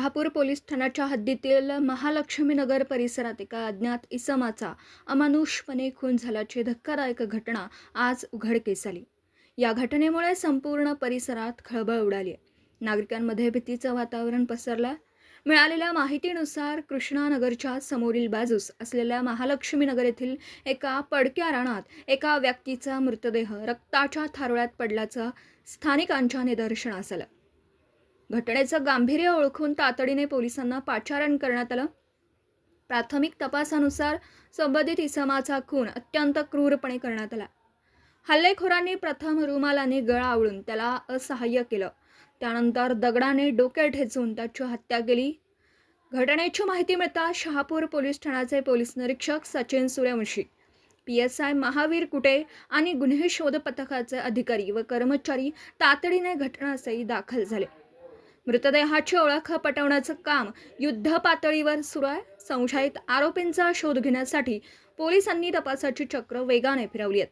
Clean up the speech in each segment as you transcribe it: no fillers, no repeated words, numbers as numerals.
Shahapur police ठाण्याच्या हद्दीतील महालक्ष्मी नगर परिसरात एका अज्ञात इसमाचा अमानुषपणे खून झाल्याची धक्कादायक घटना आज उघडकीस आली। या घटनेमुळे संपूर्ण परिसरात खळबळ उडाली आहे। नागरिकांमध्ये भीतीचं वातावरण पसरलं। मिळालेल्या माहितीनुसार कृष्णानगरच्या समोरील बाजूस असलेल्या महालक्ष्मी नगर येथील एका पडक्या रानात एका व्यक्तीचा मृतदेह रक्ताच्या थारोळ्यात पडल्याचं स्थानिकांच्या निदर्शनास आलं। घटनेचं गांभीर्य ओळखून तातडीने पोलिसांना पाचारण करण्यात आलं। प्राथमिक तपासानुसार संबंधित इसमाचा खून अत्यंत क्रूरपणे करण्यात आला। हल्लेखोरांनी प्रथम रुमालाने गळा आवळून त्याला असहाय्य केलं, त्यानंतर दगडाने डोके ठेचून त्याची हत्या केली। घटनेची माहिती मिळताच शहापूर पोलीस ठाण्याचे पोलीस निरीक्षक सचिन सूर्यवंशी, PSI महावीर कुटे आणि गुन्हे शोध पथकाचे अधिकारी व कर्मचारी तातडीने घटनास्थळी दाखल झाले। मृतदेहाची ओळख पटवण्याचं काम युद्ध पातळीवर सुरू आहे। संशयित आरोपींचा शोध घेण्यासाठी पोलिसांनी तपासाची चक्र वेगाने फिरवली आहेत।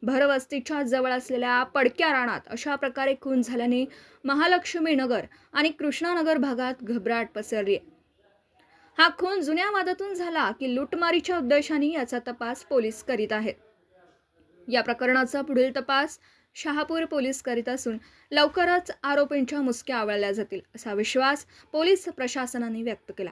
भरवस्तीच्या जवळ असलेल्या पडक्या रानात अशा प्रकारे खून झाल्याने महालक्ष्मी नगर आणि कृष्णानगर भागात घबराट पसरली आहे। हा खून जुन्या वादातून झाला की लुटमारीच्या उद्देशाने याचा तपास पोलीस करीत आहेत। या प्रकरणाचा पुढील तपास शहापूर पोलीस करीत असून लवकरच आरोपींच्या मुसक्या आवळल्या जातील असा विश्वास पोलीस प्रशासनाने व्यक्त केला।